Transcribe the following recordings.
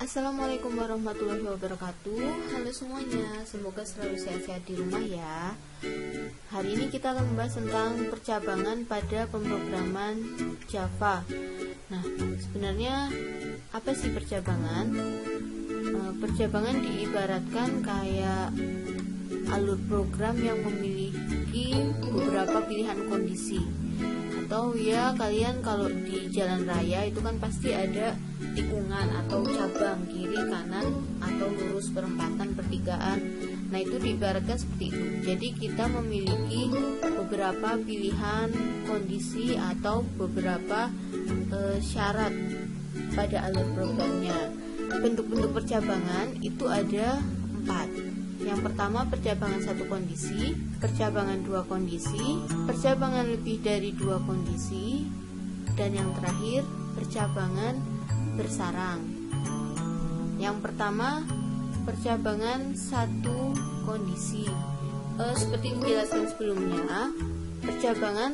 Assalamualaikum warahmatullahi wabarakatuh. Halo semuanya, semoga selalu sehat-sehat di rumah ya. Hari ini kita akan membahas tentang percabangan pada pemrograman Java. Nah, sebenarnya apa sih percabangan? Percabangan diibaratkan kayak alur program yang memiliki beberapa pilihan kondisi. Atau ya kalian kalau di jalan raya itu kan pasti ada tikungan atau cabang kiri kanan atau lurus perempatan pertigaan. Nah itu diibaratkan seperti itu. Jadi kita memiliki beberapa pilihan kondisi atau beberapa syarat pada alur programnya. Bentuk-bentuk percabangan itu ada 4. Yang pertama percabangan satu kondisi, percabangan dua kondisi, percabangan lebih dari 2 kondisi, dan yang terakhir percabangan bersarang. Yang pertama percabangan satu kondisi. Seperti dijelaskan sebelumnya, percabangan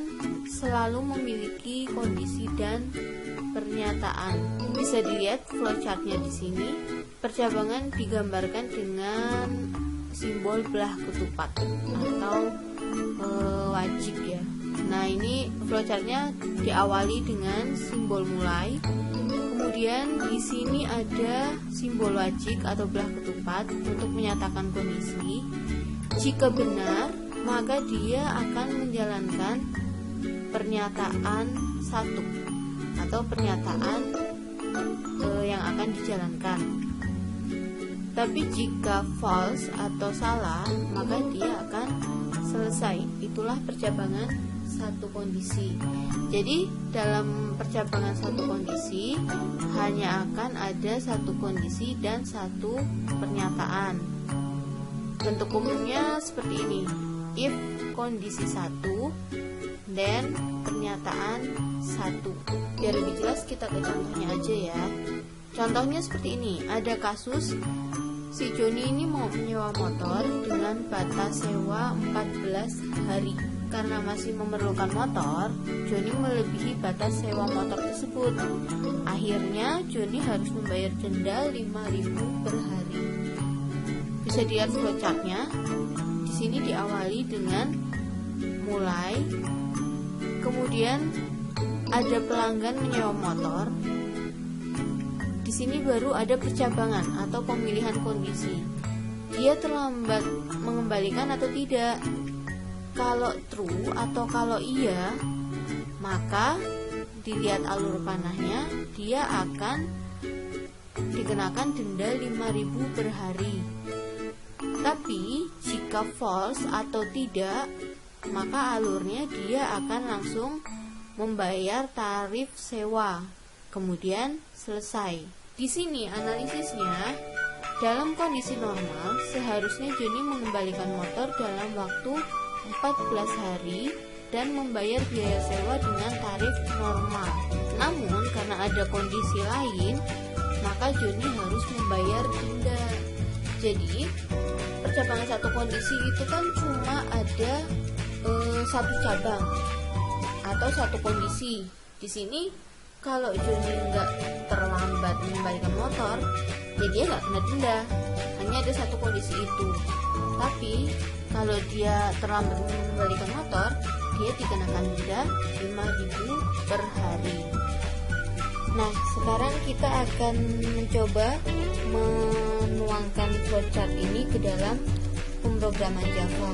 selalu memiliki kondisi dan pernyataan. Bisa dilihat flowchartnya di sini. Percabangan digambarkan dengan simbol belah ketupat atau wajik ya. Nah ini flowchartnya diawali dengan simbol mulai. Kemudian di sini ada simbol wajik atau belah ketupat untuk menyatakan kondisi. Jika benar, maka dia akan menjalankan pernyataan satu atau pernyataan yang akan dijalankan. Tapi jika false atau salah, maka dia akan selesai. Itulah percabangan satu kondisi. Jadi dalam percabangan satu kondisi hanya akan ada satu kondisi dan satu pernyataan. Bentuk umumnya seperti ini. If kondisi 1, then pernyataan 1. Biar lebih jelas kita ke contohnya aja ya. Contohnya seperti ini. Ada kasus si Joni ini mau menyewa motor dengan batas sewa 14 hari. Karena masih memerlukan motor, Joni melebihi batas sewa motor tersebut. Akhirnya Joni harus membayar denda 5.000 per hari. Bisa dilihat flowchartnya. Di sini diawali dengan mulai, kemudian ada pelanggan menyewa motor. Di sini baru ada percabangan atau pemilihan kondisi. Dia terlambat mengembalikan atau tidak. Kalau true atau kalau iya, maka dilihat alur panahnya, dia akan dikenakan denda 5.000 per hari. Tapi jika false atau tidak, maka alurnya dia akan langsung membayar tarif sewa. Kemudian selesai. Di sini analisisnya, dalam kondisi normal seharusnya Joni mengembalikan motor dalam waktu 14 hari dan membayar biaya sewa dengan tarif normal. Namun karena ada kondisi lain, maka Joni harus membayar denda. Jadi percabangan satu kondisi itu kan cuma ada satu cabang atau satu kondisi. Di sini kalau Joni nggak terlambat mengembalikan motor, ya dia nggak kena denda. Hanya ada satu kondisi itu. Tapi kalau dia terlambat mengembalikan motor, dia dikenakan denda 5.000 per hari. Nah, sekarang kita akan mencoba menuangkan flowchart ini ke dalam pemrograman Java.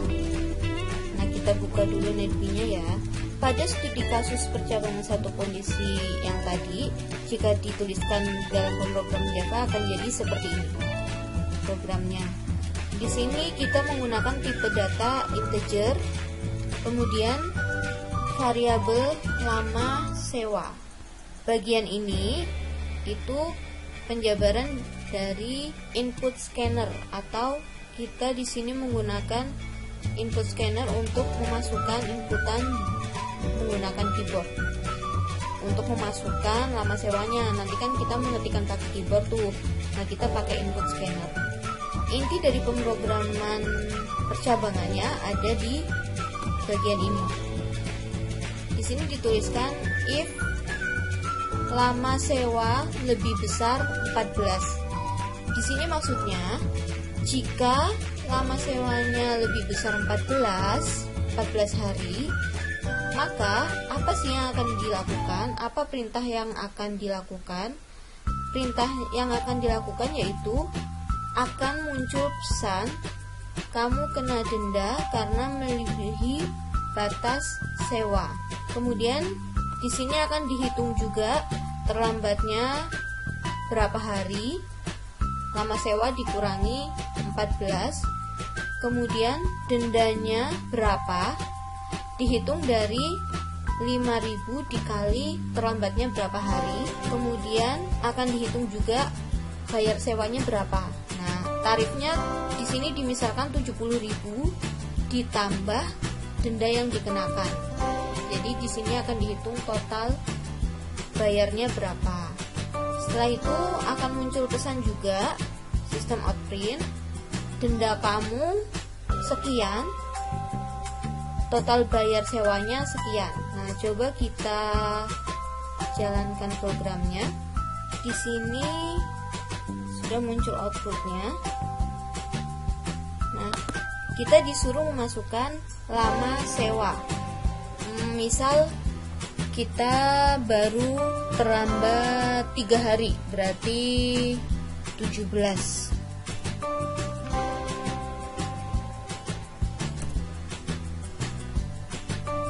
Nah, kita buka dulu netbee-nya ya. Pada studi kasus percabangan satu kondisi yang tadi, jika dituliskan dalam pemrograman Java akan jadi seperti ini programnya. Di sini kita menggunakan tipe data integer, kemudian variabel lama sewa. Bagian ini itu penjabaran dari input scanner, atau kita di sini menggunakan input scanner untuk memasukkan inputan menggunakan keyboard. Untuk memasukkan lama sewanya, nanti kan kita mengetikkan pakai keyboard tuh. Nah, kita pakai input scanner. Inti dari pemrograman percabangannya ada di bagian ini. Di sini dituliskan if lama sewa lebih besar 14. Di sini maksudnya jika lama sewanya lebih besar 14 hari, maka apa sih yang akan dilakukan? Apa perintah yang akan dilakukan? Perintah yang akan dilakukan yaitu akan muncul pesan kamu kena denda karena melebihi batas sewa. Kemudian di sini akan dihitung juga terlambatnya berapa hari. Lama sewa dikurangi 14. Kemudian dendanya berapa? Dihitung dari 5.000 dikali terlambatnya berapa hari. Kemudian akan dihitung juga bayar sewanya berapa. Nah, tarifnya di sini dimisalkan 70.000 ditambah denda yang dikenakan. Jadi di sini akan dihitung total bayarnya berapa. Setelah itu akan muncul pesan juga sistem outprint, denda kamu sekian, total bayar sewanya sekian. Nah, coba kita jalankan programnya. Di sini sudah muncul outputnya. Nah, kita disuruh memasukkan lama sewa. Misal kita baru terlambat 3 hari, berarti 17.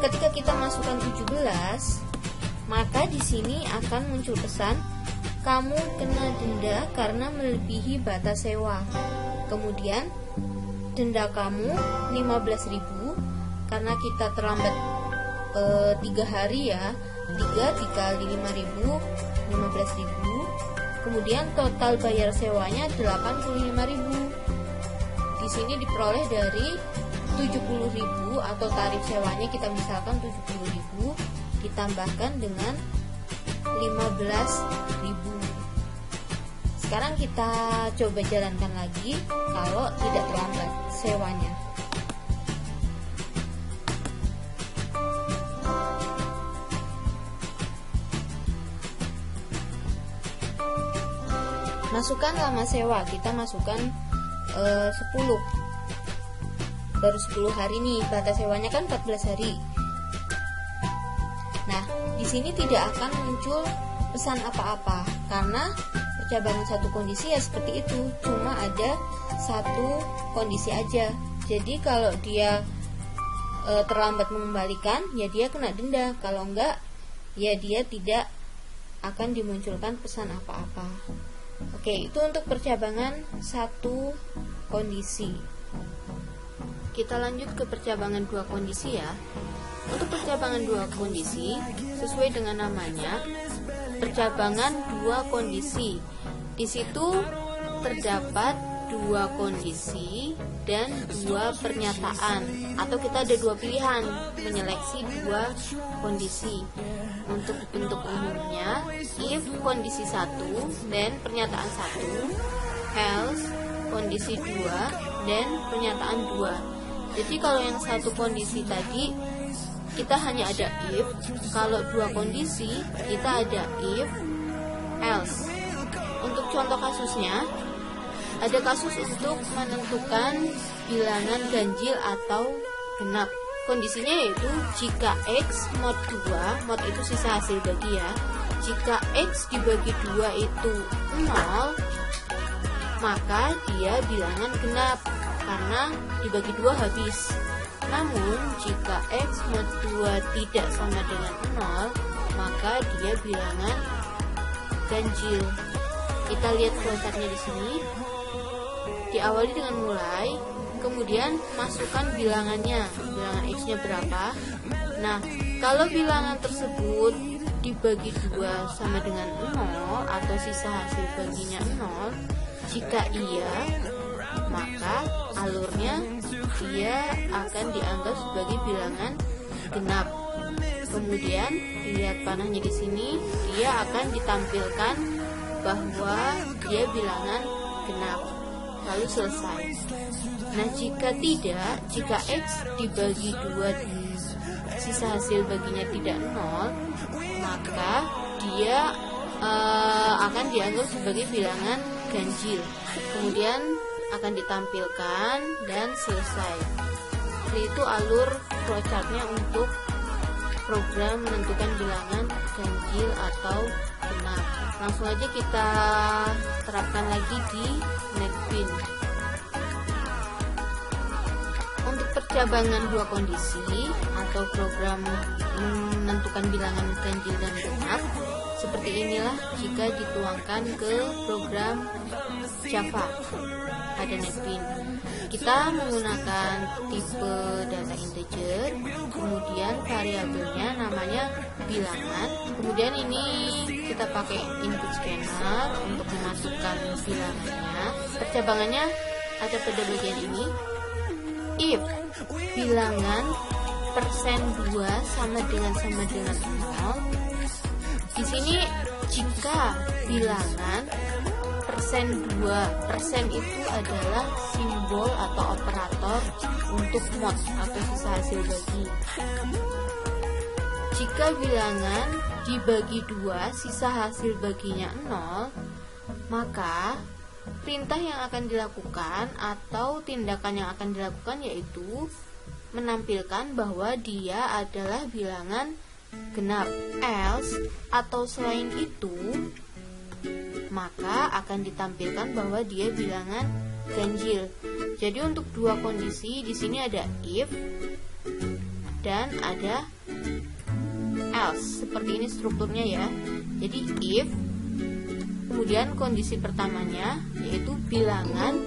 Ketika kita masukkan 17, maka di sini akan muncul pesan kamu kena denda karena melebihi batas sewa. Kemudian denda kamu 15.000 karena kita terlambat 3 hari ya. 3 dikali 5.000 15.000. Kemudian total bayar sewanya 85.000. Di sini diperoleh dari 70.000 atau tarif sewanya kita misalkan 70.000 ditambahkan dengan 15.000. Sekarang kita coba jalankan lagi kalau tidak terlambat sewanya. Masukkan lama sewa, kita masukkan 10. Baru 10 hari nih, batas sewanya kan 14 hari. Nah, di sini tidak akan muncul pesan apa-apa karena percabangan satu kondisi ya seperti itu, cuma ada satu kondisi aja. Jadi kalau dia terlambat mengembalikan, ya dia kena denda. Kalau enggak, ya dia tidak akan dimunculkan pesan apa-apa. Oke, itu untuk percabangan satu kondisi. Kita lanjut ke percabangan dua kondisi ya. Untuk percabangan dua kondisi, sesuai dengan namanya, percabangan dua kondisi. Di situ terdapat dua kondisi dan dua pernyataan, atau kita ada dua pilihan menyeleksi dua kondisi. Untuk bentuk umumnya, if kondisi 1 dan pernyataan 1, else kondisi 2 dan pernyataan 2. Jadi kalau yang satu kondisi tadi kita hanya ada if, kalau dua kondisi kita ada if, else. Untuk contoh kasusnya, ada kasus untuk menentukan bilangan ganjil atau genap. Kondisinya yaitu jika X mod 2, mod itu sisa hasil bagi ya. Jika X dibagi 2 itu 0, maka dia bilangan genap karena dibagi 2 habis. Namun jika X mod 2 tidak sama dengan 0, maka dia bilangan ganjil. Kita lihat flowchartnya di sini. Diawali dengan mulai, kemudian masukkan bilangannya, bilangan X-nya berapa. Nah, kalau bilangan tersebut dibagi 2 sama dengan 0 atau sisa hasil baginya 0, jika iya, maka alurnya dia akan dianggap sebagai bilangan genap. Kemudian dilihat panahnya di sini, dia akan ditampilkan bahwa dia bilangan genap. Lalu selesai. Nah, jika tidak, jika X dibagi 2 di sisa hasil baginya tidak 0, maka dia akan dianggap sebagai bilangan ganjil. Kemudian akan ditampilkan dan selesai. Itu alur flowchartnya untuk program menentukan bilangan ganjil atau genap. Langsung aja kita terapkan lagi di NetBeans. Untuk percabangan dua kondisi atau program menentukan bilangan ganjil dan genap, seperti inilah jika dituangkan ke program Java pada NetBeans. Kita menggunakan tipe data integer, kemudian variabelnya namanya bilangan, kemudian ini kita pakai input scanner untuk memasukkan bilangannya. Percabangannya ada pada bagian ini. If bilangan %2 sama dengan 0, di sini jika bilangan %2 itu adalah simbol atau operator untuk mod atau sisa hasil bagi. Jika bilangan dibagi 2 sisa hasil baginya 0, maka perintah yang akan dilakukan atau tindakan yang akan dilakukan yaitu menampilkan bahwa dia adalah bilangan genap. Else atau selain itu, maka akan ditampilkan bahwa dia bilangan ganjil. Jadi untuk dua kondisi di sini ada if dan ada else. Seperti ini strukturnya ya. Jadi if, kemudian kondisi pertamanya yaitu bilangan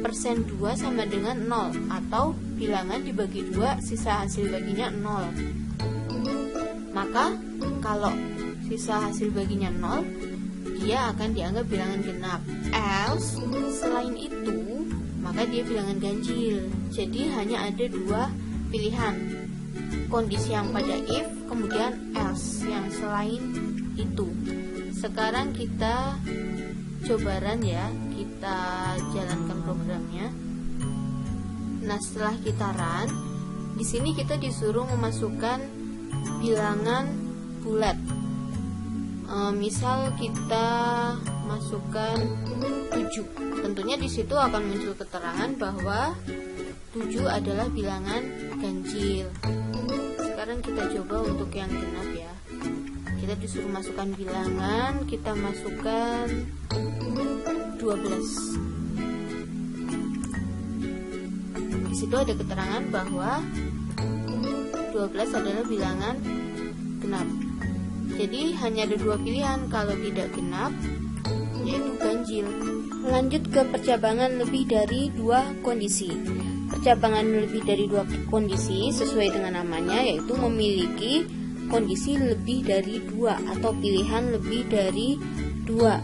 %2 sama dengan 0 atau bilangan dibagi 2 sisa hasil baginya 0. Maka kalau sisa hasil baginya 0, dia akan dianggap bilangan genap. Else, selain itu, maka dia bilangan ganjil. Jadi hanya ada dua pilihan, kondisi yang pada if, kemudian else yang selain itu. Sekarang kita coba run ya, kita jalankan programnya. Nah, setelah kita run, di sini kita disuruh memasukkan bilangan bulat. Misal kita masukkan 7, tentunya di situ akan muncul keterangan bahwa 7 adalah bilangan ganjil. Sekarang kita coba untuk yang genap ya. Kita disuruh masukkan bilangan, kita masukkan 12. Di situ ada keterangan bahwa 12 adalah bilangan genap. Jadi hanya ada dua pilihan, kalau tidak genap yaitu ganjil. Lanjut ke percabangan lebih dari dua kondisi. Percabangan lebih dari dua kondisi sesuai dengan namanya yaitu memiliki kondisi lebih dari dua atau pilihan lebih dari dua.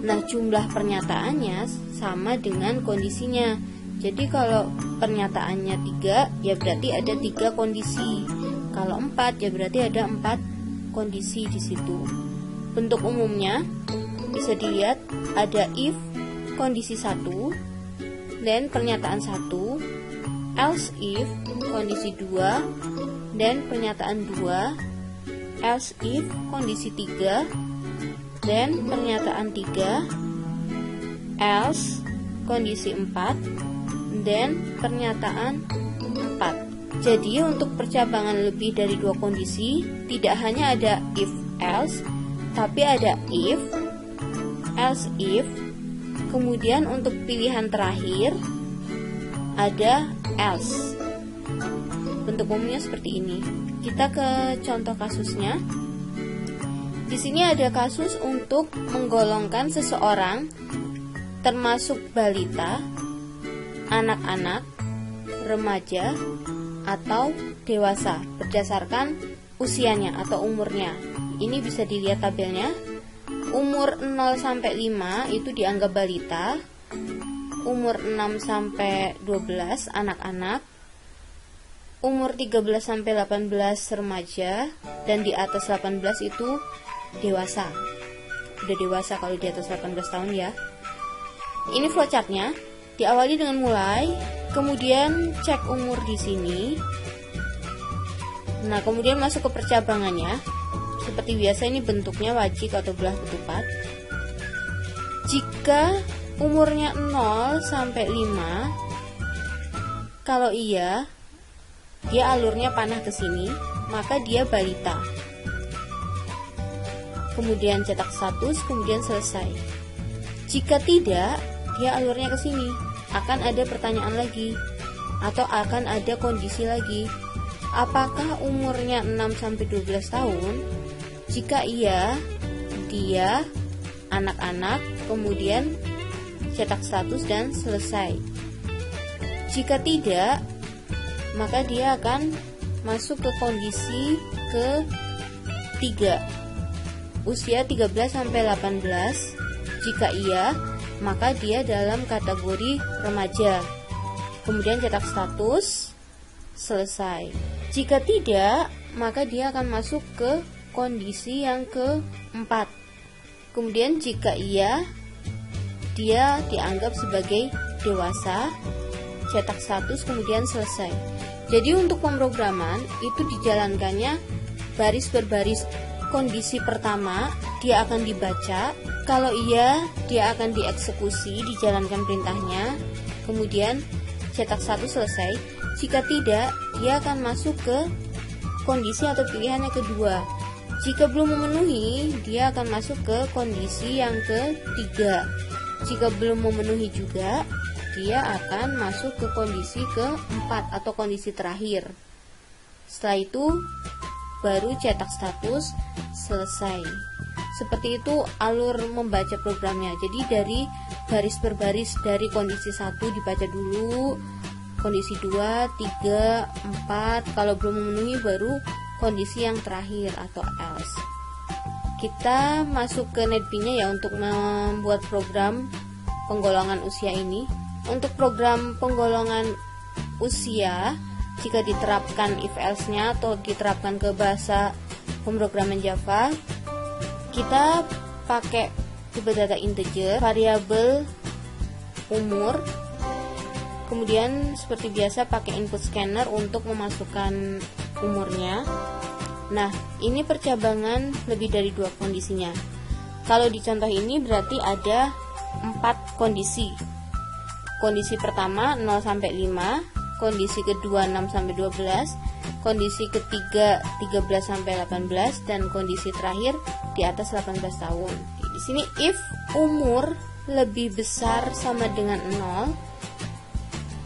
Nah, jumlah pernyataannya sama dengan kondisinya. Jadi kalau pernyataannya 3 ya berarti ada 3 kondisi. Kalau 4 ya berarti ada 4 kondisi di situ. Bentuk umumnya bisa dilihat ada if kondisi 1, dan pernyataan 1, else if kondisi 2, dan pernyataan 2, else if kondisi 3, dan pernyataan 3, else kondisi 4, dan pernyataan 4. Jadi untuk percabangan lebih dari dua kondisi tidak hanya ada if else, tapi ada if, else if, kemudian untuk pilihan terakhir ada else. Bentuk umumnya seperti ini. Kita ke contoh kasusnya. Di sini ada kasus untuk menggolongkan seseorang termasuk balita, anak-anak, remaja, atau dewasa berdasarkan usianya atau umurnya. Ini bisa dilihat tabelnya. Umur 0 sampai 5 itu dianggap balita, umur 6 sampai 12 anak-anak, umur 13 sampai 18 remaja, dan di atas 18 itu dewasa. Udah dewasa kalau di atas 18 tahun ya. Ini flowchartnya. Diawali dengan mulai, kemudian cek umur di sini. Nah, kemudian masuk ke percabangannya. Seperti biasa ini bentuknya wajik atau belah ketupat. Jika umurnya 0 sampai 5, kalau iya, dia alurnya panah ke sini, maka dia balita. Kemudian cetak status, kemudian selesai. Jika tidak, dia alurnya ke sini, akan ada pertanyaan lagi atau akan ada kondisi lagi. Apakah umurnya 6 sampai 12 tahun? Jika iya, dia anak-anak, kemudian cetak status dan selesai. Jika tidak, maka dia akan masuk ke kondisi ketiga, usia 13 sampai 18. Jika iya, maka dia dalam kategori remaja. Kemudian cetak status, selesai. Jika tidak, maka dia akan masuk ke kondisi yang keempat. Kemudian jika iya, dia dianggap sebagai dewasa, cetak status, kemudian selesai. Jadi untuk pemrograman itu dijalankannya baris per baris. Kondisi pertama dia akan dibaca, kalau iya dia akan dieksekusi, dijalankan perintahnya, kemudian cetak status, selesai. Jika tidak, dia akan masuk ke kondisi atau pilihan yang kedua. Jika belum memenuhi, dia akan masuk ke kondisi yang ketiga. Jika belum memenuhi juga, dia akan masuk ke kondisi keempat atau kondisi terakhir. Setelah itu baru cetak status, selesai. Seperti itu alur membaca programnya. Jadi dari baris per baris, dari kondisi 1 dibaca dulu, kondisi 2, 3, 4, kalau belum memenuhi baru kondisi yang terakhir atau else. Kita masuk ke NetBeans-nya ya untuk membuat program penggolongan usia ini. Untuk program penggolongan usia, jika diterapkan if else-nya atau diterapkan ke bahasa pemrograman Java, kita pakai tipe data integer, variabel umur, kemudian seperti biasa pakai input scanner untuk memasukkan umurnya. Nah, ini percabangan lebih dari 2 kondisinya. Kalau di contoh ini berarti ada 4 kondisi. Kondisi pertama 0 sampai 5, kondisi kedua 6 sampai 12, kondisi ketiga 13 sampai 18, dan kondisi terakhir di atas 18 tahun. Di sini if umur lebih besar sama dengan 0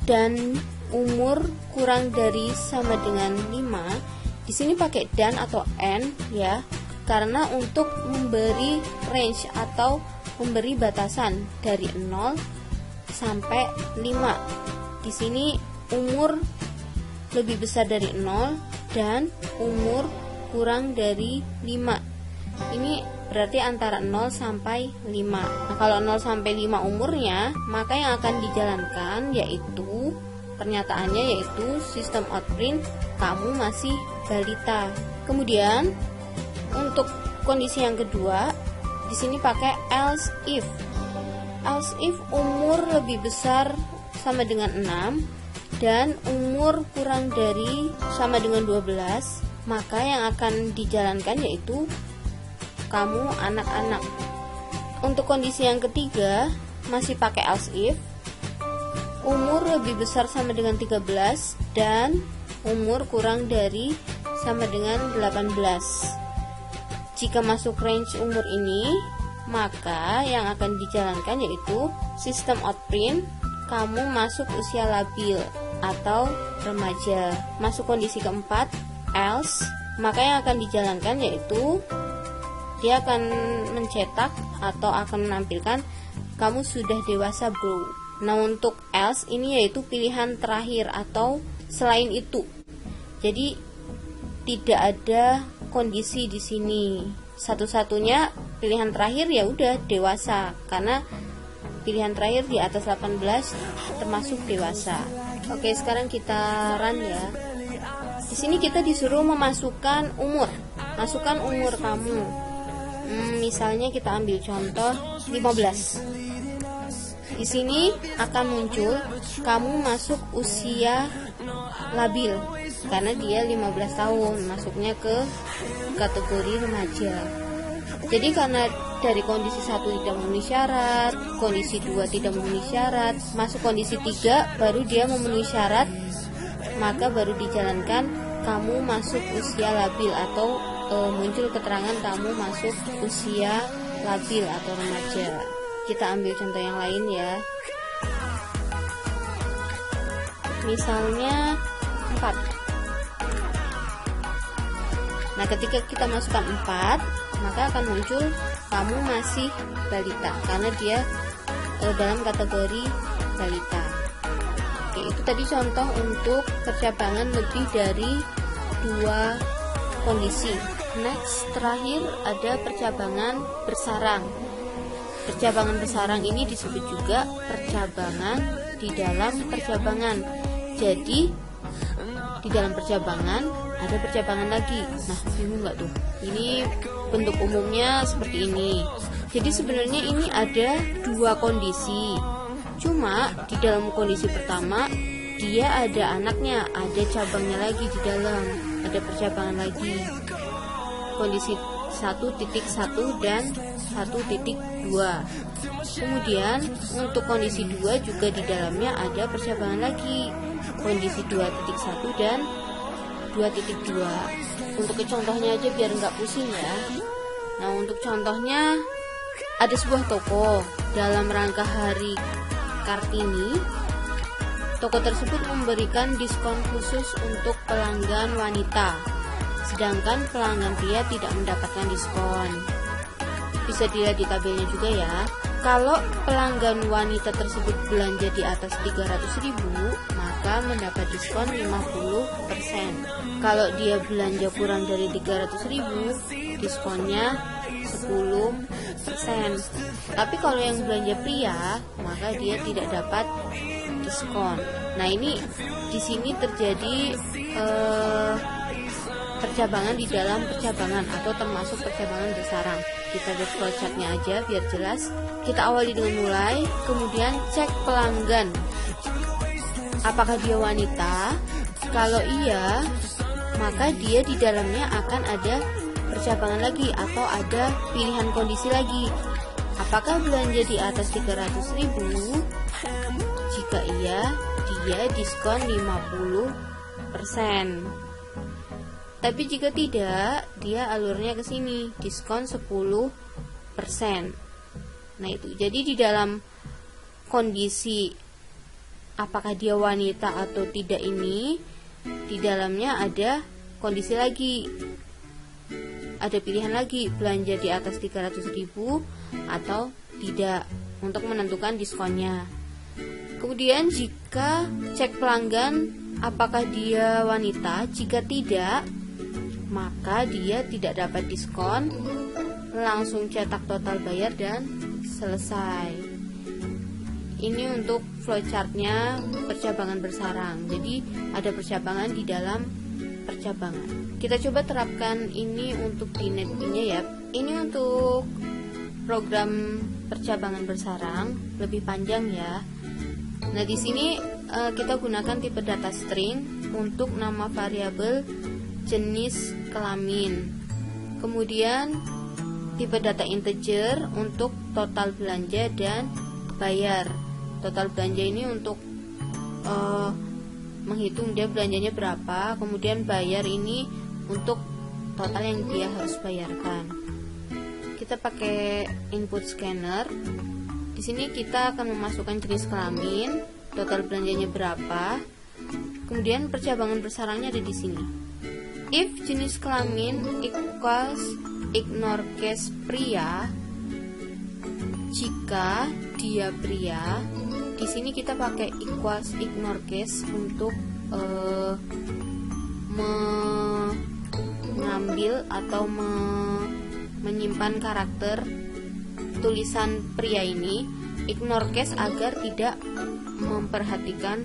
dan umur kurang dari sama dengan 5, di sini pakai dan atau and ya, karena untuk memberi range atau memberi batasan dari 0 sampai 5. Di sini umur lebih besar dari 0 dan umur kurang dari 5. Ini berarti antara 0 sampai 5. Nah, kalau 0 sampai 5 umurnya, maka yang akan dijalankan yaitu pernyataannya yaitu sistem out print kamu masih balita. Kemudian untuk kondisi yang kedua, di sini pakai else if. Else if umur lebih besar sama dengan 6 dan umur kurang dari sama dengan 12, maka yang akan dijalankan yaitu kamu anak-anak. Untuk kondisi yang ketiga masih pakai else if, umur lebih besar sama dengan 13 dan umur kurang dari sama dengan 18. Jika masuk range umur ini, maka yang akan dijalankan yaitu sistem out print kamu masuk usia labil atau remaja. Masuk kondisi keempat, else, maka yang akan dijalankan yaitu dia akan mencetak atau akan menampilkan kamu sudah dewasa bro. Nah, untuk else ini yaitu pilihan terakhir atau selain itu. Jadi tidak ada kondisi di sini. Satu-satunya pilihan terakhir ya udah dewasa, karena pilihan terakhir di atas 18 termasuk dewasa. Oke, sekarang kita run ya. Di sini kita disuruh memasukkan umur. Masukkan umur kamu. Misalnya kita ambil contoh 15. Di sini akan muncul kamu masuk usia labil karena dia 15 tahun, masuknya ke kategori remaja. Jadi karena dari kondisi 1 tidak memenuhi syarat, kondisi 2 tidak memenuhi syarat, masuk kondisi 3 baru dia memenuhi syarat, maka baru dijalankan kamu masuk usia labil atau muncul keterangan kamu masuk usia labil atau remaja. Kita ambil contoh yang lain ya. Misalnya 4. Nah, ketika kita masukkan 4, maka akan muncul kamu masih balita karena dia dalam kategori balita. Oke, itu tadi contoh untuk percabangan lebih dari 2 kondisi. Next, terakhir ada percabangan bersarang. Percabangan bersarang ini disebut juga percabangan di dalam percabangan. Jadi di dalam percabangan ada percabangan lagi. Nah, bingung nggak tuh? Ini bentuk umumnya seperti ini. Jadi sebenarnya ini ada 2 kondisi. Cuma di dalam kondisi pertama dia ada anaknya, ada cabangnya lagi di dalam, ada percabangan lagi. Kondisi 1.1 dan 1.2. Kemudian untuk kondisi 2 juga di dalamnya ada percabangan lagi, kondisi 2.1 dan 2.2. Untuk contohnya aja biar nggak pusing ya. Nah, untuk contohnya ada sebuah toko dalam rangka Hari Kartini. Toko tersebut memberikan diskon khusus untuk pelanggan wanita, sedangkan pelanggan pria tidak mendapatkan diskon. Bisa dilihat di tabelnya juga ya. Kalau pelanggan wanita tersebut belanja di atas 300.000, maka mendapat diskon 50%. Kalau dia belanja kurang dari 300.000, diskonnya 10%. Tapi kalau yang belanja pria, maka dia tidak dapat diskon. Nah, ini di sini terjadi percabangan di dalam percabangan atau termasuk percabangan bersarang. Kita lihat flowchartnya aja biar jelas. Kita awali dengan mulai, kemudian cek pelanggan. Apakah dia wanita? Kalau iya, maka dia di dalamnya akan ada percabangan lagi atau ada pilihan kondisi lagi. Apakah belanja di atas 300.000? Jika iya, dia diskon 50%. Tapi jika tidak, dia alurnya ke sini, diskon 10%. Nah, itu. Jadi di dalam kondisi apakah dia wanita atau tidak ini, di dalamnya ada kondisi lagi. Ada pilihan lagi, belanja di atas 300.000 atau tidak untuk menentukan diskonnya. Kemudian jika cek pelanggan apakah dia wanita, jika tidak, maka dia tidak dapat diskon, langsung cetak total bayar dan selesai. Ini untuk flowchartnya percabangan bersarang. Jadi ada percabangan di dalam percabangan. Kita coba terapkan ini untuk di NetBee-nya ya. Ini untuk program percabangan bersarang lebih panjang ya. Nah, di sini kita gunakan tipe data string untuk nama variabel jenis kelamin. Kemudian tipe data integer untuk total belanja dan bayar. Total belanja ini untuk menghitung dia belanjanya berapa, kemudian bayar ini untuk total yang dia harus bayarkan. Kita pakai input scanner. Di sini kita akan memasukkan jenis kelamin, total belanjanya berapa. Kemudian percabangan bersarangnya ada di sini. If jenis kelamin equals ignore case pria, jika dia pria, di sini kita pakai equals ignore case untuk mengambil atau menyimpan karakter tulisan pria ini, ignore case agar tidak memperhatikan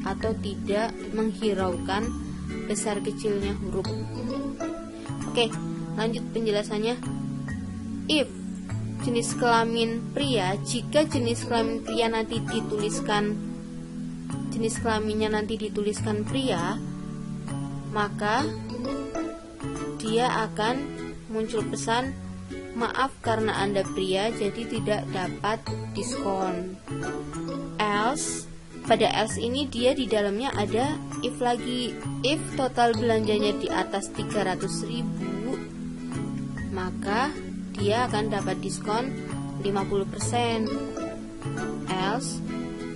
atau tidak menghiraukan besar kecilnya huruf. Oke, lanjut penjelasannya. If jenis kelamin pria, jika jenis kelamin pria nanti dituliskan, jenis kelaminnya nanti dituliskan pria, maka dia akan muncul pesan maaf karena Anda pria jadi tidak dapat diskon. Else, pada else ini dia di dalamnya ada if lagi. If total belanjanya di atas 300.000, maka dia akan dapat diskon 50%. Else,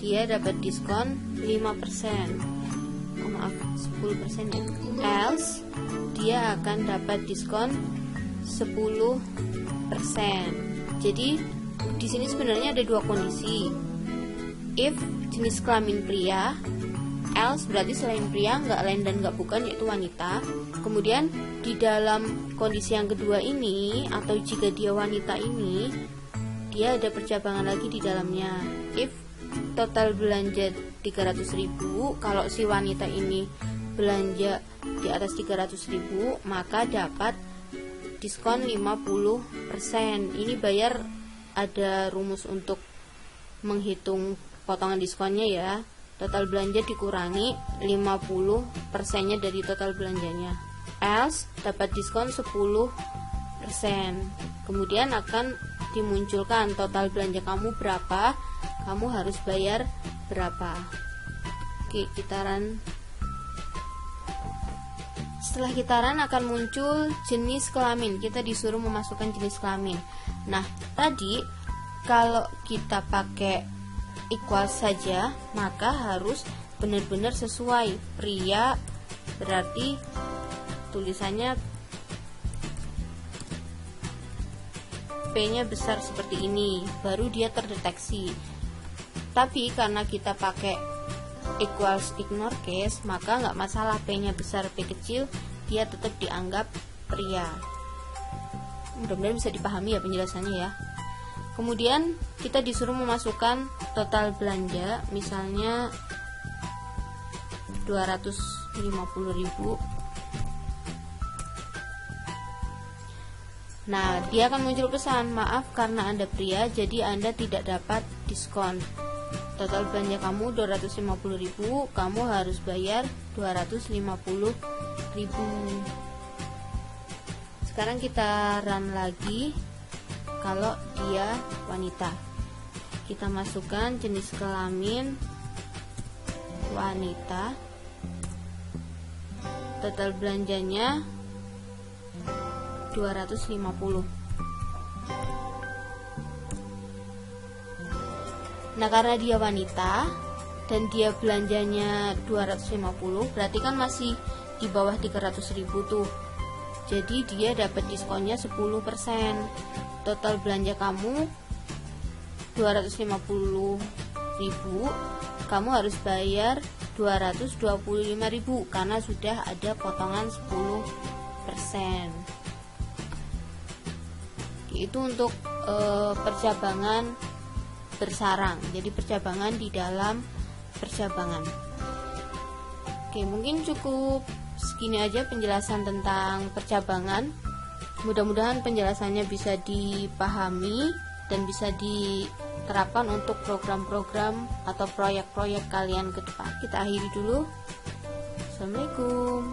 dia dapat diskon 5%. Oh, maaf, 10% ya. Else, dia akan dapat diskon 10%. Jadi di sini sebenarnya ada dua kondisi. If jenis kelamin pria, else berarti selain pria, nggak lain dan nggak bukan, yaitu wanita. Kemudian di dalam kondisi yang kedua ini, atau jika dia wanita ini, dia ada percabangan lagi di dalamnya. If total belanja 300.000, kalau si wanita ini belanja di atas 300.000, maka dapat diskon 50%. Ini bayar, ada rumus untuk menghitung potongan diskonnya ya. Total belanja dikurangi 50%-nya dari total belanjanya. Else dapat diskon 10%. Kemudian akan dimunculkan total belanja kamu berapa, kamu harus bayar berapa. Oke, kitaran. Setelah kitaran akan muncul jenis kelamin. Kita disuruh memasukkan jenis kelamin. Nah, tadi kalau kita pakai equal saja, maka harus benar-benar sesuai. Pria berarti tulisannya P-nya besar seperti ini, baru dia terdeteksi. Tapi karena kita pakai equals ignore case, maka nggak masalah, P-nya besar, P kecil, dia tetap dianggap pria. Mudah-mudahan bisa dipahami ya penjelasannya ya. Kemudian kita disuruh memasukkan total belanja, misalnya 250.000. Nah, dia akan muncul pesan, maaf karena Anda pria, jadi Anda tidak dapat diskon. Total belanja kamu 250.000, kamu harus bayar 250.000. Sekarang kita run lagi. Kalau dia wanita, kita masukkan jenis kelamin wanita, total belanjanya 250. Nah, karena dia wanita dan dia belanjanya 250, berarti kan masih di bawah 300.000 tuh. Jadi dia dapat diskonnya 10%. Total belanja kamu 250.000, kamu harus bayar 225.000 karena sudah ada potongan 10%. Itu untuk percabangan bersarang. Jadi percabangan di dalam percabangan. Oke, mungkin cukup segini aja penjelasan tentang percabangan. Mudah-mudahan penjelasannya bisa dipahami dan bisa diterapkan untuk program-program atau proyek-proyek kalian ke depan. Kita akhiri dulu. Assalamualaikum.